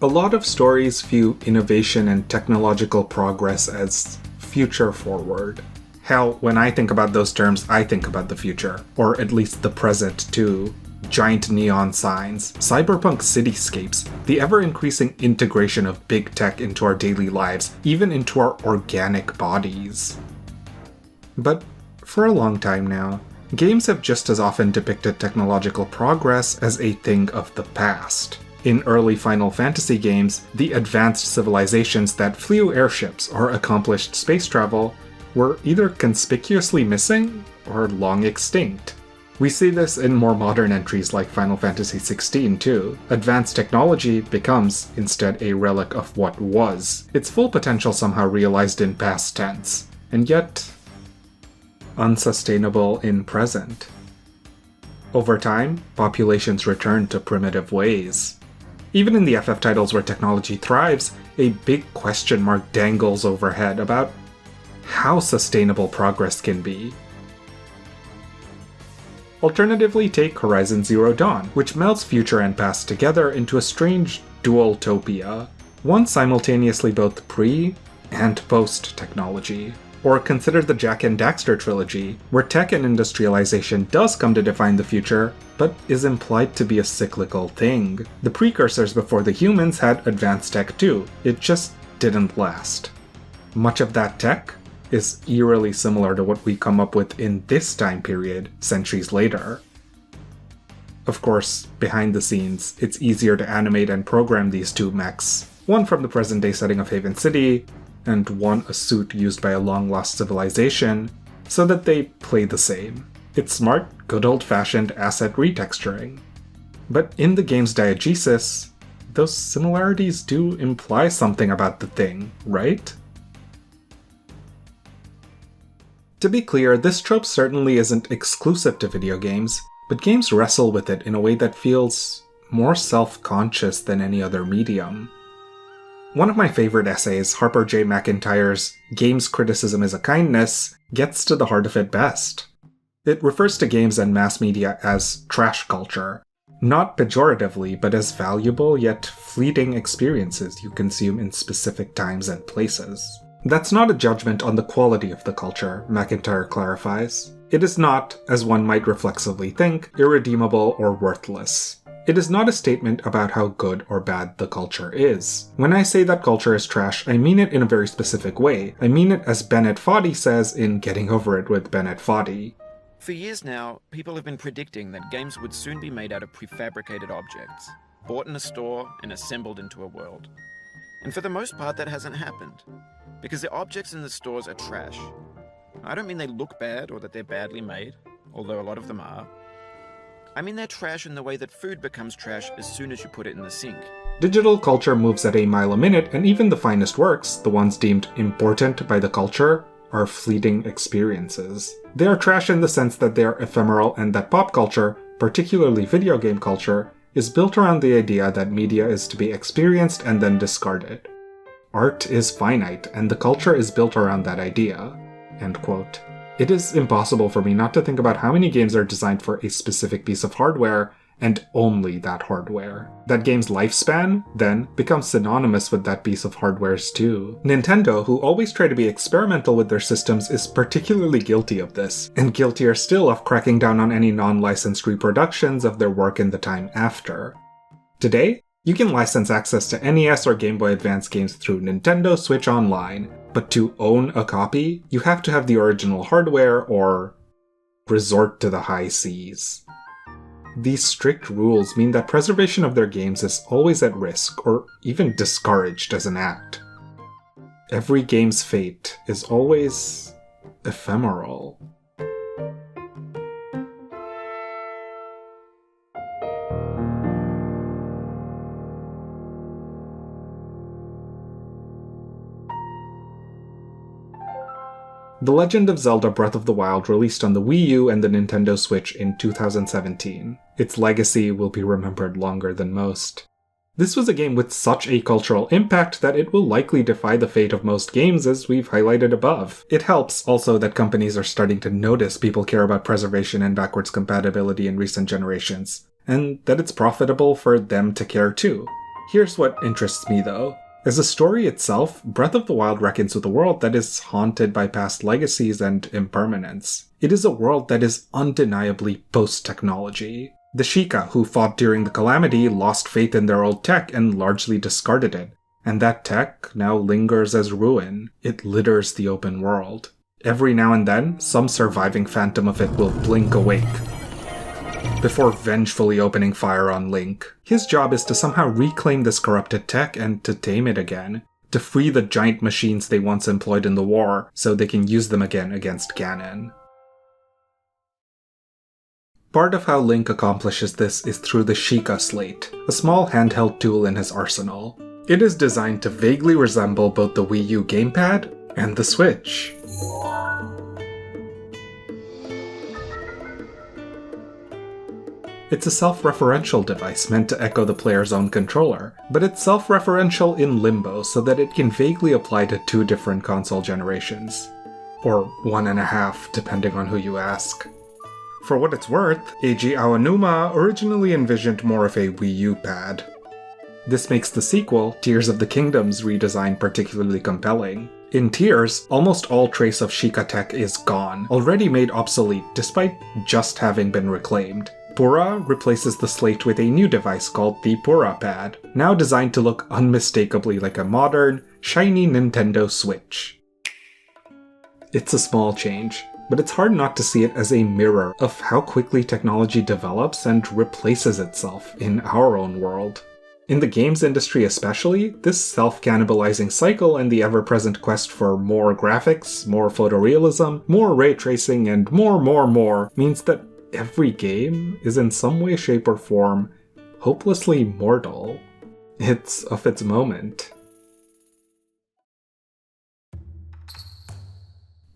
A lot of stories view innovation and technological progress as future forward. Hell, when I think about those terms, I think about the future, or at least the present too. Giant neon signs, cyberpunk cityscapes, the ever-increasing integration of big tech into our daily lives, even into our organic bodies. But for a long time now, games have just as often depicted technological progress as a thing of the past. In early Final Fantasy games, the advanced civilizations that flew airships or accomplished space travel were either conspicuously missing or long extinct. We see this in more modern entries like Final Fantasy XVI too. Advanced technology becomes, instead, a relic of what was, its full potential somehow realized in past tense, and yet unsustainable in present. Over time, populations return to primitive ways. Even in the FF titles where technology thrives, a big question mark dangles overhead about how sustainable progress can be. Alternatively, take Horizon Zero Dawn, which melds future and past together into a strange dual-topia, one simultaneously both pre- and post-technology. Or consider the Jak and Daxter trilogy, where tech and industrialization does come to define the future, but is implied to be a cyclical thing. The precursors before the humans had advanced tech too, it just didn't last. Much of that tech is eerily similar to what we come up with in this time period, centuries later. Of course, behind the scenes, it's easier to animate and program these two mechs, one from the present-day setting of Haven City, and one a suit used by a long-lost civilization, so that they play the same. It's smart, good old-fashioned asset retexturing. But in the game's diegesis, those similarities do imply something about the thing, right? To be clear, this trope certainly isn't exclusive to video games, but games wrestle with it in a way that feels more self-conscious than any other medium. One of my favorite essays, Harper J. MacIntyre's Games Criticism is a Kindness, gets to the heart of it best. It refers to games and mass media as trash culture, not pejoratively, but as valuable yet fleeting experiences you consume in specific times and places. That's not a judgment on the quality of the culture, MacIntyre clarifies. It is not, as one might reflexively think, irredeemable or worthless. It is not a statement about how good or bad the culture is. When I say that culture is trash, I mean it in a very specific way. I mean it as Bennett Foddy says in Getting Over It with Bennett Foddy. For years now, people have been predicting that games would soon be made out of prefabricated objects, bought in a store and assembled into a world. And for the most part, that hasn't happened, because the objects in the stores are trash. I don't mean they look bad or that they're badly made, although a lot of them are. I mean they're trash in the way that food becomes trash as soon as you put it in the sink. Digital culture moves at a mile a minute, and even the finest works, the ones deemed important by the culture, are fleeting experiences. They are trash in the sense that they are ephemeral and that pop culture, particularly video game culture, is built around the idea that media is to be experienced and then discarded. Art is finite, and the culture is built around that idea. End quote. It is impossible for me not to think about how many games are designed for a specific piece of hardware, and only that hardware. That game's lifespan, then, becomes synonymous with that piece of hardware's too. Nintendo, who always try to be experimental with their systems, is particularly guilty of this, and guiltier still of cracking down on any non-licensed reproductions of their work in the time after. Today, you can license access to NES or Game Boy Advance games through Nintendo Switch Online, but to own a copy, you have to have the original hardware or resort to the high seas. These strict rules mean that preservation of their games is always at risk, or even discouraged as an act. Every game's fate is always ephemeral. The Legend of Zelda Breath of the Wild released on the Wii U and the Nintendo Switch in 2017. Its legacy will be remembered longer than most. This was a game with such a cultural impact that it will likely defy the fate of most games, as we've highlighted above. It helps also that companies are starting to notice people care about preservation and backwards compatibility in recent generations, and that it's profitable for them to care too. Here's what interests me though. As a story itself, Breath of the Wild reckons with a world that is haunted by past legacies and impermanence. It is a world that is undeniably post-technology. The Sheikah who fought during the Calamity lost faith in their old tech and largely discarded it. And that tech now lingers as ruin. It litters the open world. Every now and then, some surviving phantom of it will blink awake, before vengefully opening fire on Link. His job is to somehow reclaim this corrupted tech and to tame it again, to free the giant machines they once employed in the war so they can use them again against Ganon. Part of how Link accomplishes this is through the Sheikah Slate, a small handheld tool in his arsenal. It is designed to vaguely resemble both the Wii U gamepad and the Switch. It's a self-referential device meant to echo the player's own controller, but it's self-referential in limbo so that it can vaguely apply to 2 different console generations. Or 1.5, depending on who you ask. For what it's worth, Eiji Aonuma originally envisioned more of a Wii U pad. This makes the sequel, Tears of the Kingdom's redesign particularly compelling. In Tears, almost all trace of Sheikah tech is gone, already made obsolete despite just having been reclaimed. Pura replaces the slate with a new device called the Pura Pad, now designed to look unmistakably like a modern, shiny Nintendo Switch. It's a small change, but it's hard not to see it as a mirror of how quickly technology develops and replaces itself in our own world. In the games industry especially, this self-cannibalizing cycle and the ever-present quest for more graphics, more photorealism, more ray tracing, and more means that every game is in some way, shape, or form hopelessly mortal. It's of its moment.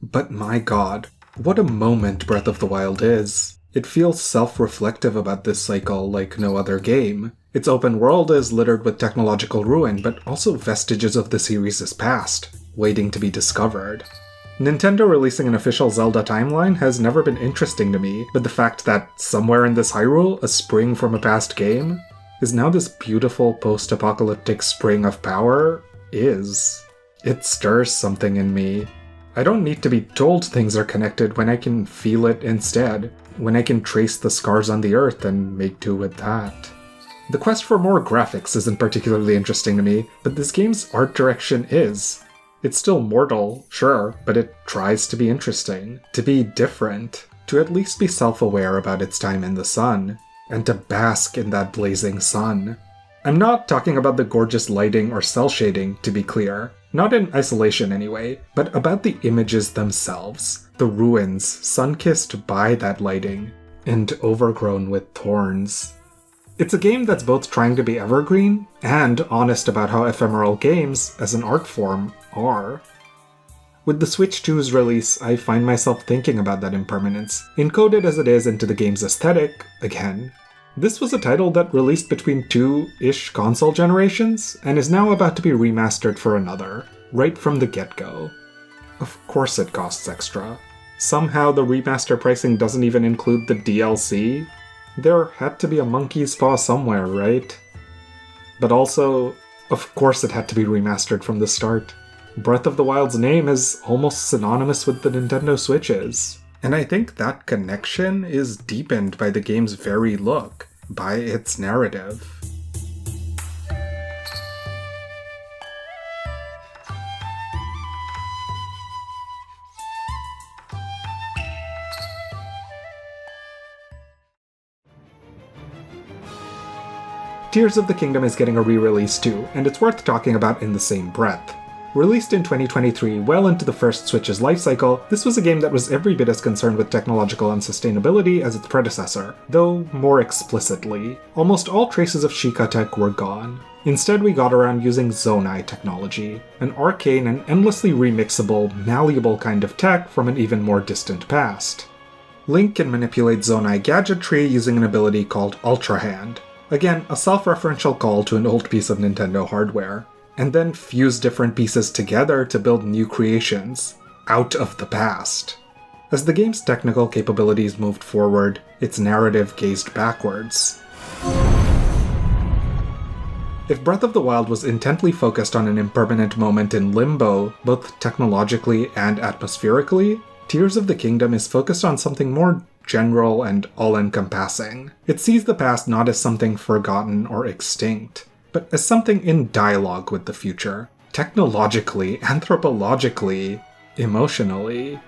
But my god, what a moment Breath of the Wild is. It feels self-reflective about this cycle like no other game. Its open world is littered with technological ruin, but also vestiges of the series' past, waiting to be discovered. Nintendo releasing an official Zelda timeline has never been interesting to me, but the fact that somewhere in this Hyrule, a spring from a past game, is now this beautiful post-apocalyptic spring of power is. It stirs something in me. I don't need to be told things are connected when I can feel it instead, when I can trace the scars on the earth and make do with that. The quest for more graphics isn't particularly interesting to me, but this game's art direction is. It's still mortal, sure, but it tries to be interesting, to be different, to at least be self-aware about its time in the sun, and to bask in that blazing sun. I'm not talking about the gorgeous lighting or cell shading, to be clear, not in isolation anyway, but about the images themselves, the ruins sun-kissed by that lighting, and overgrown with thorns. It's a game that's both trying to be evergreen and honest about how ephemeral games, as an art form, are. With the Switch 2's release, I find myself thinking about that impermanence, encoded as it is into the game's aesthetic, again. This was a title that released between 2-ish console generations, and is now about to be remastered for another, right from the get-go. Of course it costs extra. Somehow the remaster pricing doesn't even include the DLC. There had to be a monkey's paw somewhere, right? But also, of course it had to be remastered from the start. Breath of the Wild's name is almost synonymous with the Nintendo Switch is. And I think that connection is deepened by the game's very look, by its narrative. Tears of the Kingdom is getting a re-release too, and it's worth talking about in the same breath. Released in 2023, well into the first Switch's lifecycle, this was a game that was every bit as concerned with technological unsustainability as its predecessor, though more explicitly. Almost all traces of Sheikah tech were gone. Instead, we got around using Zonai technology, an arcane and endlessly remixable, malleable kind of tech from an even more distant past. Link can manipulate Zonai gadgetry using an ability called Ultra Hand. Again, a self-referential call to an old piece of Nintendo hardware, and then fuse different pieces together to build new creations, out of the past. As the game's technical capabilities moved forward, its narrative gazed backwards. If Breath of the Wild was intently focused on an impermanent moment in limbo, both technologically and atmospherically, Tears of the Kingdom is focused on something more general and all-encompassing. It sees the past not as something forgotten or extinct, but as something in dialogue with the future, technologically, anthropologically, emotionally.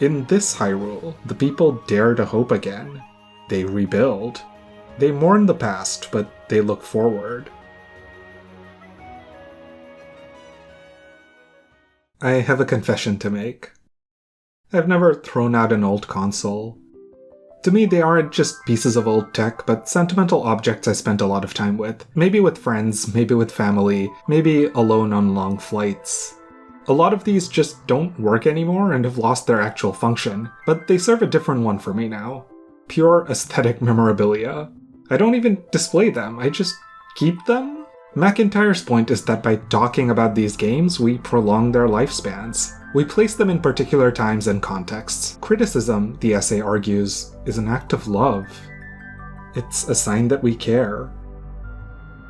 In this Hyrule, the people dare to hope again. They rebuild. They mourn the past, but they look forward. I have a confession to make. I've never thrown out an old console. To me, they aren't just pieces of old tech, but sentimental objects I spent a lot of time with. Maybe with friends, maybe with family, maybe alone on long flights. A lot of these just don't work anymore and have lost their actual function, but they serve a different one for me now. Pure aesthetic memorabilia. I don't even display them, I just keep them? MacIntyre's point is that by talking about these games, we prolong their lifespans. We place them in particular times and contexts. Criticism, the essay argues, is an act of love. It's a sign that we care.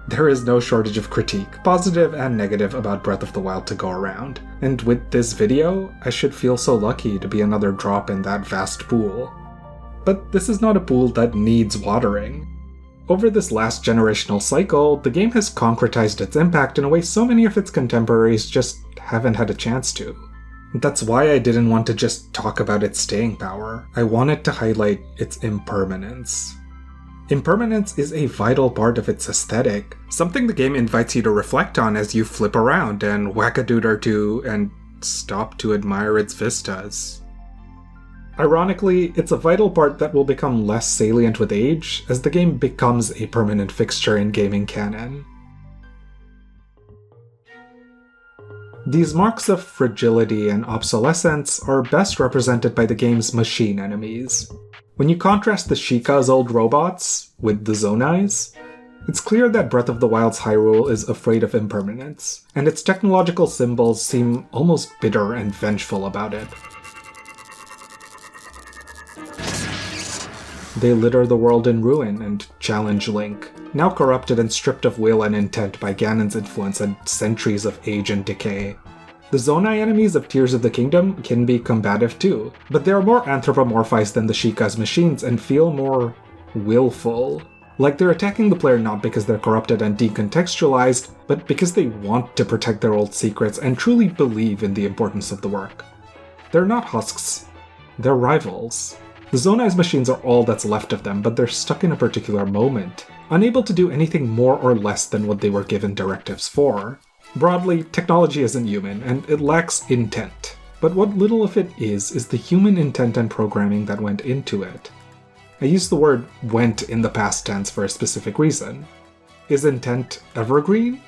There is no shortage of critique, positive and negative, about Breath of the Wild to go around. And with this video, I should feel so lucky to be another drop in that vast pool. But this is not a pool that needs watering. Over this last generational cycle, the game has concretized its impact in a way so many of its contemporaries just haven't had a chance to. That's why I didn't want to just talk about its staying power. I wanted to highlight its impermanence. Impermanence is a vital part of its aesthetic, something the game invites you to reflect on as you flip around and whack a dude or two and stop to admire its vistas. Ironically, it's a vital part that will become less salient with age as the game becomes a permanent fixture in gaming canon. These marks of fragility and obsolescence are best represented by the game's machine enemies. When you contrast the Sheikah's old robots with the Zonai's, it's clear that Breath of the Wild's Hyrule is afraid of impermanence, and its technological symbols seem almost bitter and vengeful about it. They litter the world in ruin and challenge Link, now corrupted and stripped of will and intent by Ganon's influence and centuries of age and decay. The Zonai enemies of Tears of the Kingdom can be combative too, but they are more anthropomorphized than the Sheikah's machines and feel more willful. Like they're attacking the player not because they're corrupted and decontextualized, but because they want to protect their old secrets and truly believe in the importance of the work. They're not husks, they're rivals. The Zonai's machines are all that's left of them, but they're stuck in a particular moment, unable to do anything more or less than what they were given directives for. Broadly, technology isn't human, and it lacks intent. But what little of it is the human intent and programming that went into it. I use the word went in the past tense for a specific reason. Is intent evergreen?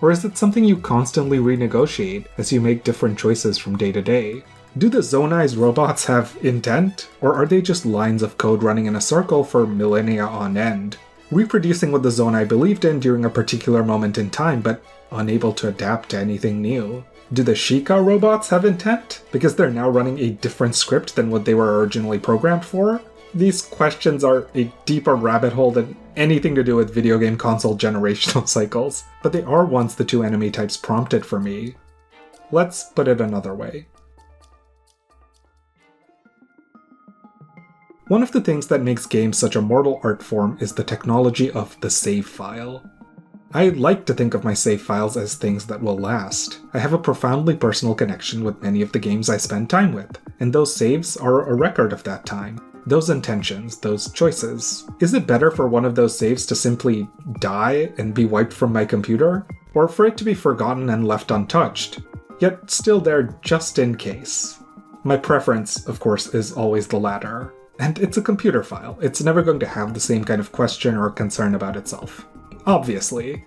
Or is it something you constantly renegotiate as you make different choices from day to day? Do the Zonai's robots have intent, or are they just lines of code running in a circle for millennia on end, reproducing what the Zonai believed in during a particular moment in time, but unable to adapt to anything new? Do the Sheikah robots have intent, because they're now running a different script than what they were originally programmed for? These questions are a deeper rabbit hole than anything to do with video game console generational cycles, but they are ones the two enemy types prompted for me. Let's put it another way. One of the things that makes games such a mortal art form is the technology of the save file. I like to think of my save files as things that will last. I have a profoundly personal connection with many of the games I spend time with, and those saves are a record of that time. Those intentions, those choices. Is it better for one of those saves to simply die and be wiped from my computer? Or for it to be forgotten and left untouched, yet still there just in case? My preference, of course, is always the latter. And it's a computer file. It's never going to have the same kind of question or concern about itself. Obviously.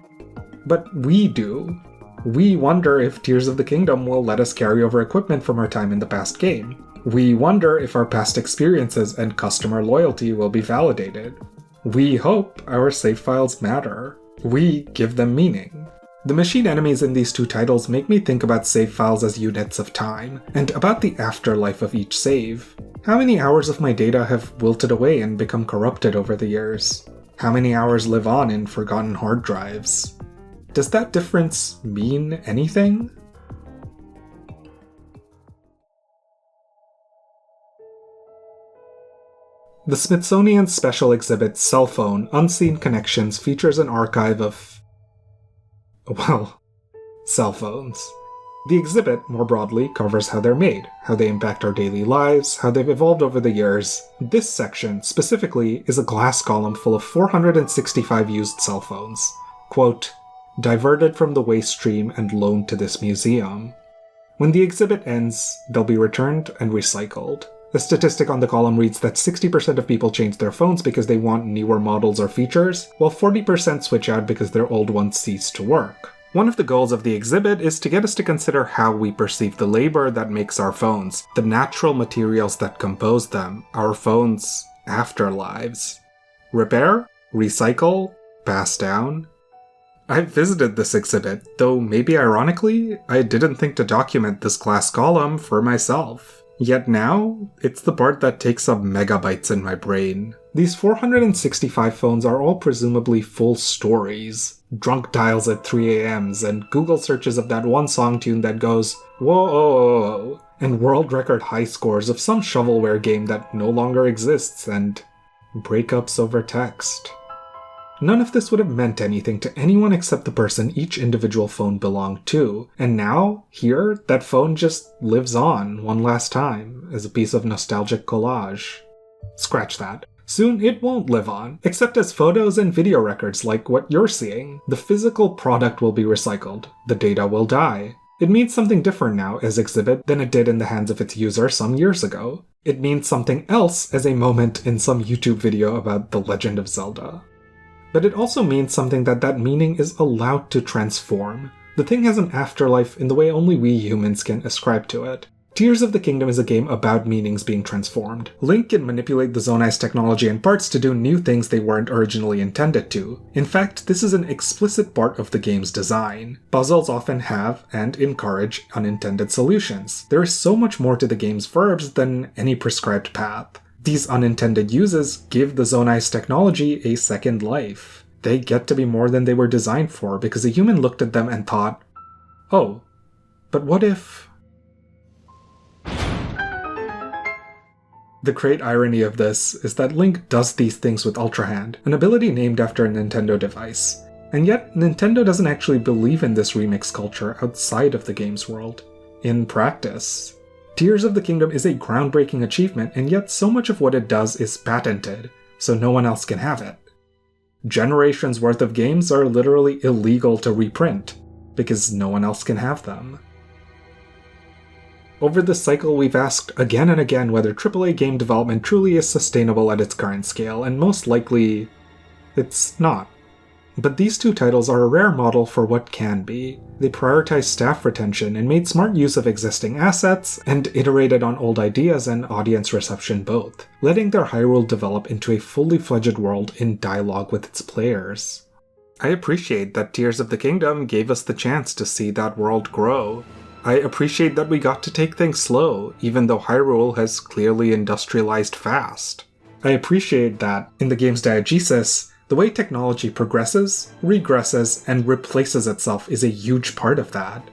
But we do. We wonder if Tears of the Kingdom will let us carry over equipment from our time in the past game. We wonder if our past experiences and customer loyalty will be validated. We hope our save files matter. We give them meaning. The machine enemies in these two titles make me think about save files as units of time, and about the afterlife of each save. How many hours of my data have wilted away and become corrupted over the years? How many hours live on in forgotten hard drives? Does that difference mean anything? The Smithsonian special exhibit Cellphone, Unseen Connections features an archive of, cell phones. The exhibit, more broadly, covers how they're made, how they impact our daily lives, how they've evolved over the years. This section, specifically, is a glass column full of 465 used cell phones. Quote, diverted from the waste stream and loaned to this museum. When the exhibit ends, they'll be returned and recycled. The statistic on the column reads that 60% of people change their phones because they want newer models or features, while 40% switch out because their old ones cease to work. One of the goals of the exhibit is to get us to consider how we perceive the labor that makes our phones, the natural materials that compose them, our phones' afterlives. Repair? Recycle? Pass down? I visited this exhibit, though maybe ironically, I didn't think to document this glass column for myself. Yet now, it's the part that takes up megabytes in my brain. These 465 phones are all presumably full stories. Drunk dials at 3 a.m.s and Google searches of that one song tune that goes, whoa, and world record high scores of some shovelware game that no longer exists, and breakups over text. None of this would have meant anything to anyone except the person each individual phone belonged to, and now, here, that phone just lives on one last time as a piece of nostalgic collage. Scratch that. Soon it won't live on, except as photos and video records like what you're seeing. The physical product will be recycled. The data will die. It means something different now as exhibit than it did in the hands of its user some years ago. It means something else as a moment in some YouTube video about The Legend of Zelda. But it also means something that meaning is allowed to transform. The thing has an afterlife in the way only we humans can ascribe to it. Tears of the Kingdom is a game about meanings being transformed. Link can manipulate the Zonai's technology and parts to do new things they weren't originally intended to. In fact, this is an explicit part of the game's design. Puzzles often have, and encourage, unintended solutions. There is so much more to the game's verbs than any prescribed path. These unintended uses give the Zonai's technology a second life. They get to be more than they were designed for because a human looked at them and thought, oh, but what if... The great irony of this is that Link does these things with Ultra Hand, an ability named after a Nintendo device. And yet, Nintendo doesn't actually believe in this remix culture outside of the game's world. In practice. Tears of the Kingdom is a groundbreaking achievement, and yet so much of what it does is patented, so no one else can have it. Generations worth of games are literally illegal to reprint, because no one else can have them. Over this cycle, we've asked again and again whether AAA game development truly is sustainable at its current scale, and most likely, it's not. But these two titles are a rare model for what can be. They prioritized staff retention and made smart use of existing assets, and iterated on old ideas and audience reception both, letting their Hyrule develop into a fully fledged world in dialogue with its players. I appreciate that Tears of the Kingdom gave us the chance to see that world grow. I appreciate that we got to take things slow, even though Hyrule has clearly industrialized fast. I appreciate that, in the game's diegesis, the way technology progresses, regresses, and replaces itself is a huge part of that.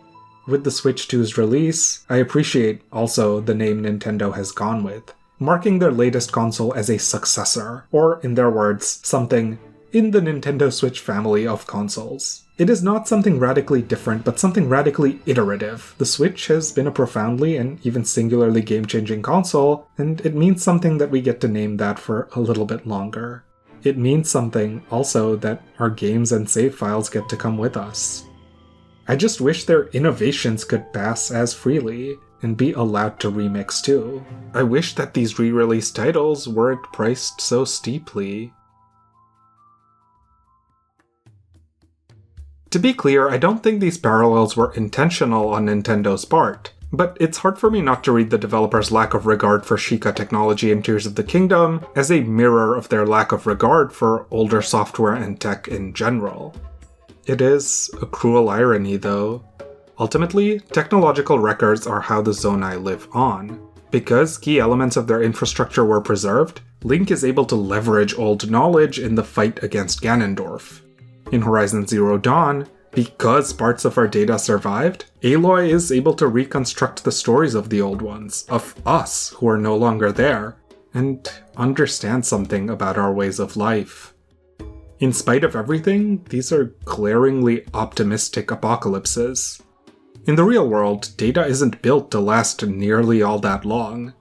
With the Switch 2's release, I appreciate also the name Nintendo has gone with, marking their latest console as a successor, or in their words, something in the Nintendo Switch family of consoles. It is not something radically different, but something radically iterative. The Switch has been a profoundly and even singularly game-changing console, and it means something that we get to name that for a little bit longer. It means something, also, that our games and save files get to come with us. I just wish their innovations could pass as freely, and be allowed to remix too. I wish that these re-release titles weren't priced so steeply. To be clear, I don't think these parallels were intentional on Nintendo's part. But it's hard for me not to read the developers' lack of regard for Sheikah technology in Tears of the Kingdom as a mirror of their lack of regard for older software and tech in general. It is a cruel irony, though. Ultimately, technological records are how the Zonai live on. Because key elements of their infrastructure were preserved, Link is able to leverage old knowledge in the fight against Ganondorf. In Horizon Zero Dawn, because parts of our data survived, Aloy is able to reconstruct the stories of the old ones, of us who are no longer there, and understand something about our ways of life. In spite of everything, these are glaringly optimistic apocalypses. In the real world, data isn't built to last nearly all that long.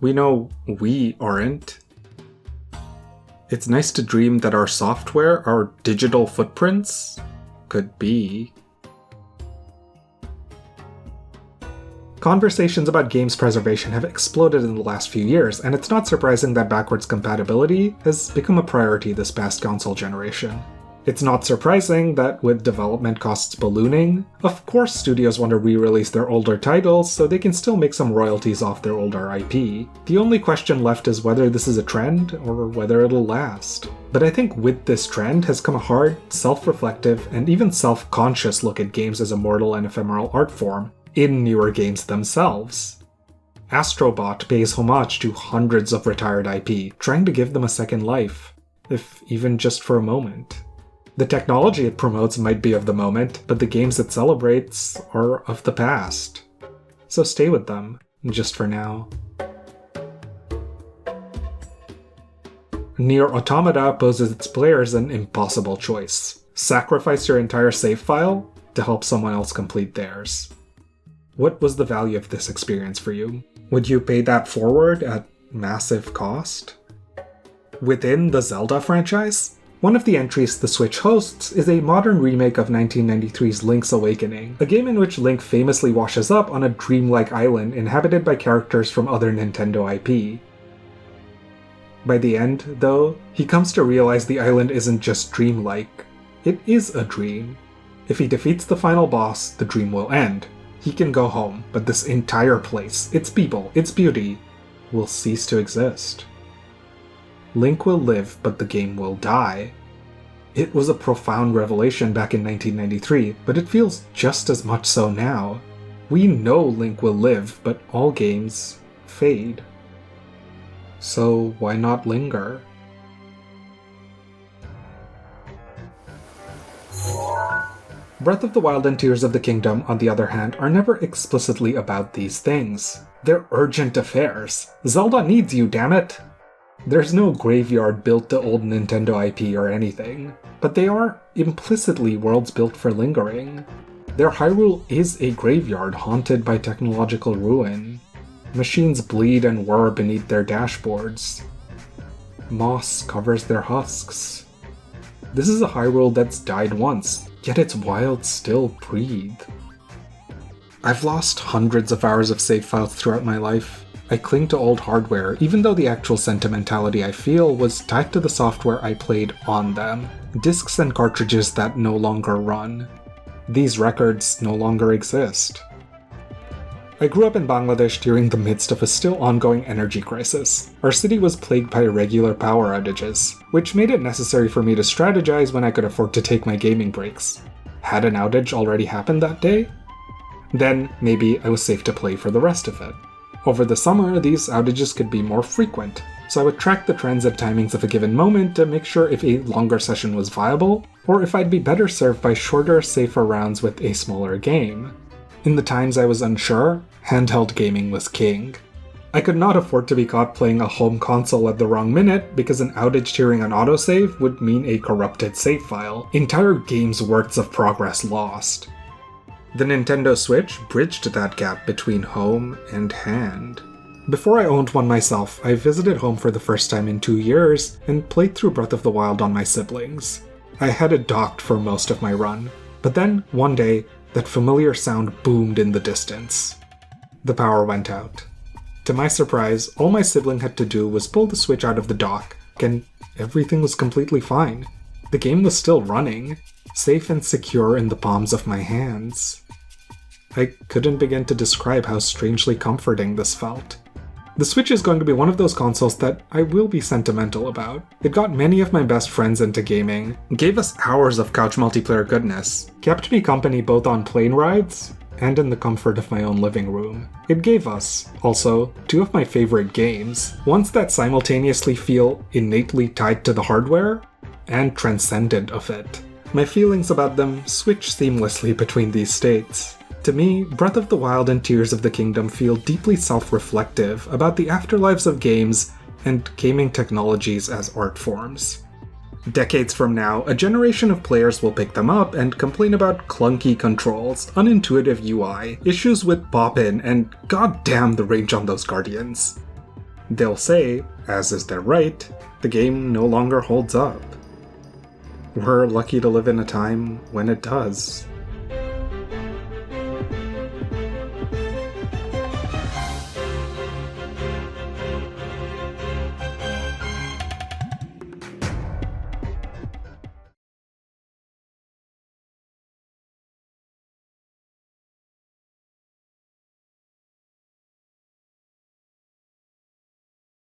We know we aren't. It's nice to dream that our software, our digital footprints, could be. Conversations about games preservation have exploded in the last few years, and it's not surprising that backwards compatibility has become a priority this past console generation. It's not surprising that with development costs ballooning, of course studios want to re-release their older titles so they can still make some royalties off their older IP. The only question left is whether this is a trend or whether it'll last. But I think with this trend has come a hard, self-reflective, and even self-conscious look at games as a mortal and ephemeral art form in newer games themselves. Astrobot pays homage to hundreds of retired IP, trying to give them a second life, if even just for a moment. The technology it promotes might be of the moment, but the games it celebrates are of the past. So stay with them, just for now. Nier Automata poses its players an impossible choice. Sacrifice your entire save file to help someone else complete theirs. What was the value of this experience for you? Would you pay that forward at massive cost? Within the Zelda franchise, one of the entries the Switch hosts is a modern remake of 1993's Link's Awakening, a game in which Link famously washes up on a dreamlike island inhabited by characters from other Nintendo IP. By the end, though, he comes to realize the island isn't just dreamlike. It is a dream. If he defeats the final boss, the dream will end. He can go home, but this entire place, its people, its beauty, will cease to exist. Link will live, but the game will die. It was a profound revelation back in 1993, but it feels just as much so now. We know Link will live, but all games fade. So why not linger? Breath of the Wild and Tears of the Kingdom, on the other hand, are never explicitly about these things. They're urgent affairs. Zelda needs you, damn it! There's no graveyard built to old Nintendo IP or anything, but they are implicitly worlds built for lingering. Their Hyrule is a graveyard haunted by technological ruin. Machines bleed and whir beneath their dashboards. Moss covers their husks. This is a Hyrule that's died once, yet its wilds still breathe. I've lost hundreds of hours of save files throughout my life. I cling to old hardware, even though the actual sentimentality I feel was tied to the software I played on them, discs and cartridges that no longer run. These records no longer exist. I grew up in Bangladesh during the midst of a still ongoing energy crisis. Our city was plagued by irregular power outages, which made it necessary for me to strategize when I could afford to take my gaming breaks. Had an outage already happened that day? Then maybe I was safe to play for the rest of it. Over the summer, these outages could be more frequent, so I would track the trends and timings of a given moment to make sure if a longer session was viable, or if I'd be better served by shorter, safer rounds with a smaller game. In the times I was unsure, handheld gaming was king. I could not afford to be caught playing a home console at the wrong minute because an outage during an autosave would mean a corrupted save file, entire game's worth of progress lost. The Nintendo Switch bridged that gap between home and hand. Before I owned one myself, I visited home for the first time in 2 years and played through Breath of the Wild on my siblings. I had it docked for most of my run, but then, one day, that familiar sound boomed in the distance. The power went out. To my surprise, all my sibling had to do was pull the Switch out of the dock, and everything was completely fine. The game was still running, safe and secure in the palms of my hands. I couldn't begin to describe how strangely comforting this felt. The Switch is going to be one of those consoles that I will be sentimental about. It got many of my best friends into gaming, gave us hours of couch multiplayer goodness, kept me company both on plane rides and in the comfort of my own living room. It gave us, also, two of my favorite games, ones that simultaneously feel innately tied to the hardware and transcendent of it. My feelings about them switch seamlessly between these states. To me, Breath of the Wild and Tears of the Kingdom feel deeply self-reflective about the afterlives of games and gaming technologies as art forms. Decades from now, a generation of players will pick them up and complain about clunky controls, unintuitive UI, issues with pop-in, and goddamn the range on those Guardians. They'll say, as is their right, the game no longer holds up. We're lucky to live in a time when it does.